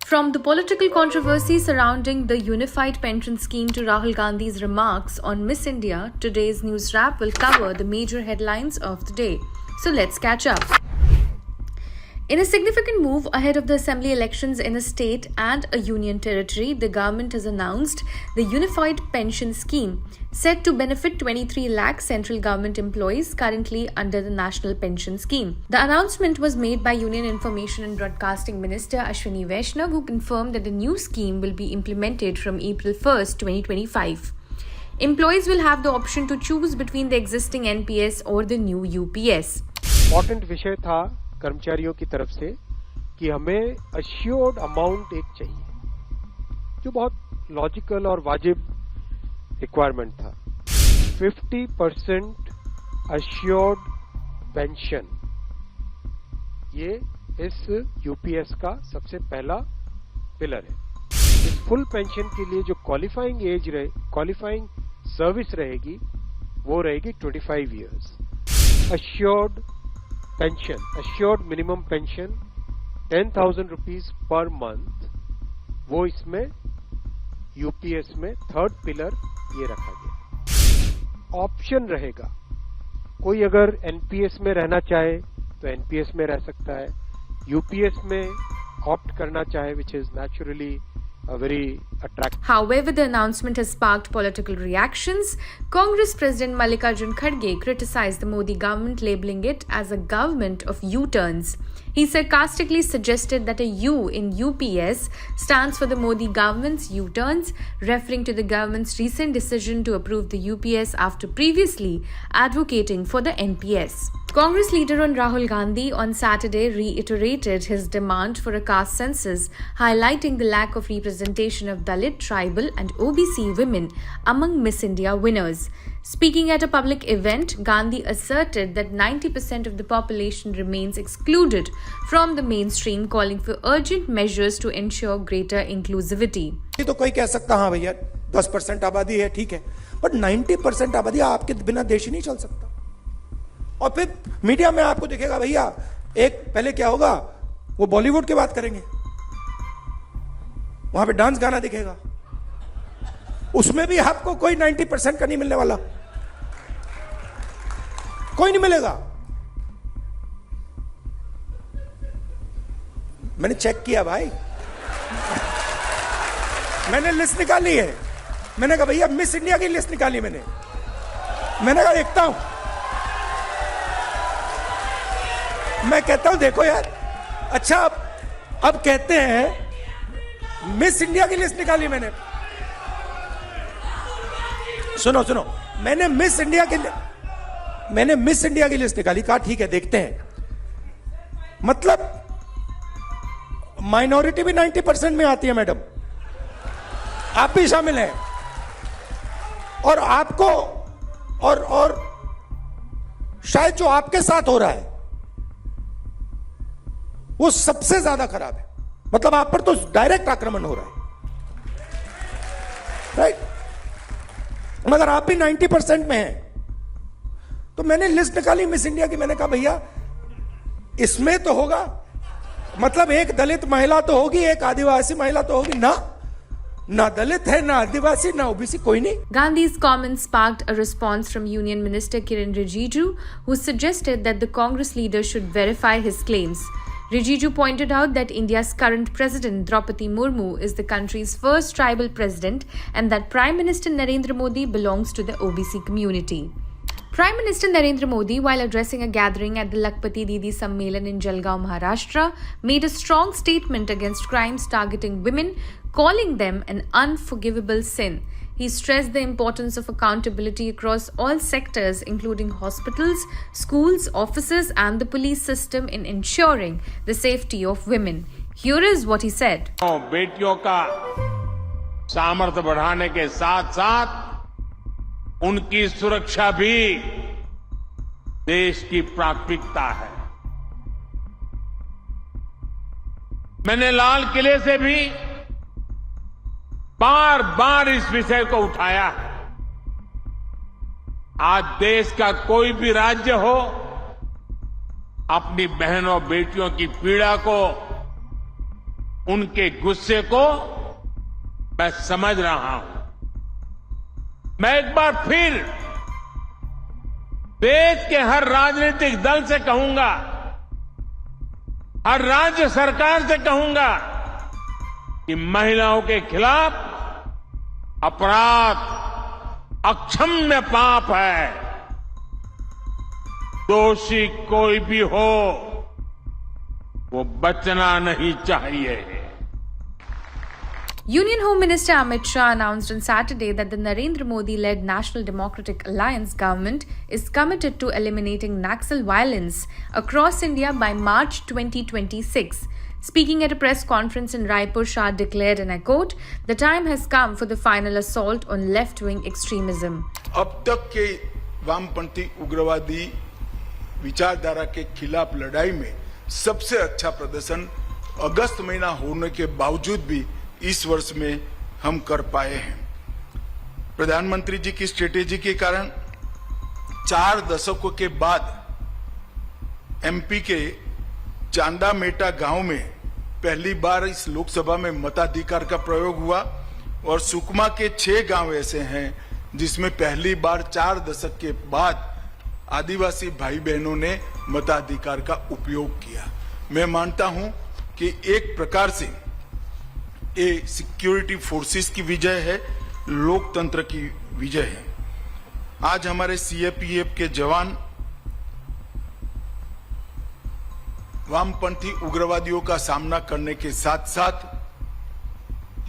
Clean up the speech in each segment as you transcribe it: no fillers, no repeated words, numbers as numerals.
From the political controversy surrounding the unified pension scheme to Rahul Gandhi's remarks on Miss India, today's news wrap will cover the major headlines of the day. So let's catch up. In a significant move ahead of the assembly elections in a state and a union territory, the government has announced the Unified Pension Scheme, set to benefit 23 lakh central government employees currently under the National Pension Scheme. The announcement was made by Union Information and Broadcasting Minister Ashwini Vaishnav, who confirmed that the new scheme will be implemented from April 1st, 2025. Employees will have the option to choose between the existing NPS or the new UPS. Important विषय था कर्मचारियों की तरफ से कि हमें assured amount एक चाहिए, जो बहुत लॉजिकल और वाजिब रिक्वायरमेंट था। 50% अश्योर्ड पेंशन, ये इस यूपीएस का सबसे पहला पिलर है। इस फुल पेंशन के लिए जो क्वालिफाइंग सर्विस रहेगी वो रहेगी 25 years. Assured pension, assured minimum pension 10,000 rupees per month, वो इसमें यूपीएस में थर्ड पिलर ये रखा गया। ऑप्शन रहेगा, कोई अगर एनपीएस में रहना चाहे तो एनपीएस में रह सकता है, यूपीएस में ऑप्ट करना चाहे, which is naturally very attractive. However, the announcement has sparked political reactions. Congress President Mallikarjun Kharge criticized the Modi government, labeling it as a government of U-turns. He sarcastically suggested that a U in UPS stands for the Modi government's U-turns, referring to the government's recent decision to approve the UPS after previously advocating for the NPS. Congress leader Rahul Gandhi on Saturday reiterated his demand for a caste census, highlighting the lack of representation of Dalit, tribal and OBC women among Miss India winners. Speaking at a public event, Gandhi asserted that 90% of the population remains excluded from the mainstream, calling for urgent measures to ensure greater inclusivity. तो कोई कह सकता हाँ भैया 10% आबादी है, ठीक है, बट 90% आबादी आपके बिना देश ही नहीं चल सकता। और फिर मीडिया में आपको दिखेगा भैया, एक पहले क्या होगा, वो बॉलीवुड की बात करेंगे, वहां पे डांस गाना दिखेगा, उसमें भी आपको कोई 90% का नहीं मिलने वाला, कोई नहीं मिलेगा। मैंने चेक किया भाई, मैंने लिस्ट निकाली है। मैंने कहा भैया मिस इंडिया की लिस्ट निकाली मैंने कहा देखता हूं। मैं कहता हूं देखो यार, अच्छा अब कहते हैं मिस इंडिया की लिस्ट निकाली मैंने। सुनो मैंने मिस इंडिया की लिस्ट निकाली, कहा ठीक है देखते हैं। मतलब माइनॉरिटी भी 90% में आती है मैडम, आप भी शामिल हैं, और आपको और शायद जो आपके साथ हो रहा है वो सबसे ज्यादा खराब है। मतलब आप पर तो डायरेक्ट आक्रमण हो रहा है, राइट। मगर आप भी 90% में हैं। तो मैंने लिस्ट निकाली मिस इंडिया की, मैंने कहा भैया इसमें तो होगा, मतलब एक दलित महिला तो होगी, एक आदिवासी महिला तो होगी, ना दलित है, ना आदिवासी, ना ओबीसी, कोई नहीं। Gandhi's comments sparked a response from Union Minister Kiren Rijiju, who suggested that the Congress leader should verify his claims. Rijiju pointed out that India's current president, Draupadi Murmu, is the country's first tribal president and that Prime Minister Narendra Modi belongs to the OBC community. Prime Minister Narendra Modi, while addressing a gathering at the Lakpati Didi Sammelan in Jalgaon, Maharashtra, made a strong statement against crimes targeting women, calling them an unforgivable sin. He stressed the importance of accountability across all sectors, including hospitals, schools, offices, and the police system in ensuring the safety of women. Here is what he said. बेटियों का सामर्थ्य बढ़ाने के साथ साथ उनकी सुरक्षा भी देश की प्राथमिकता है। मैंने लाल किले से भी बार बार इस विषय को उठाया है। आज देश का कोई भी राज्य हो, अपनी बहनों बेटियों की पीड़ा को उनके गुस्से को मैं समझ रहा हूं। मैं एक बार फिर देश के हर राजनीतिक दल से कहूंगा, हर राज्य सरकार से कहूंगा कि महिलाओं के खिलाफ अपराध अक्षम्य पाप है। दोषी कोई भी हो वो बचना नहीं चाहिए। Union Home Minister Amit Shah announced on Saturday that the Narendra Modi-led National Democratic Alliance government is committed to eliminating Naxal violence across India by March 2026. Speaking at a press conference in Raipur, Shah declared, and I quote, "The time has come for the final assault on left-wing extremism." अब तक के वामपंथी उग्रवादी विचारधारा के खिलाफ लड़ाई में सबसे अच्छा प्रदर्शन अगस्त महीना होने के बावजूद भी इस वर्ष में हम कर पाए हैं। प्रधानमंत्री जी की स्ट्रेटेजी के कारण 4 दशकों के बाद एमपी के चांदा मेटा गांव में पहली बार इस लोकसभा में मताधिकार का प्रयोग हुआ और सुकमा के 6 गांव ऐसे हैं जिसमें पहली बार 4 दशक के बाद आदिवासी भाई बहनों ने मताधिकार का उपयोग किया। मैं मानता हूं कि एक प्रकार से ये सिक्योरिटी फोर्सेस की विजय है, लोकतंत्र की विजय है। आज हमारे सीएपीएफ के जवान वामपंथी उग्रवादियों का सामना करने के साथ साथ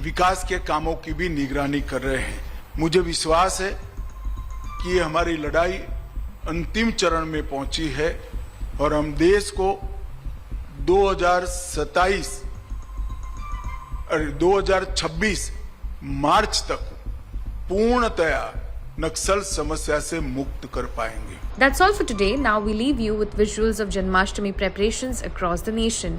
विकास के कामों की भी निगरानी कर रहे हैं। मुझे विश्वास है कि ये हमारी लड़ाई अंतिम चरण में पहुंची है और हम देश को 2026 मार्च तक पूर्णतया नक्सल समस्या से मुक्त कर पाएंगे। That's all for today. Now we leave you with visuals of Janmashtami preparations across the nation.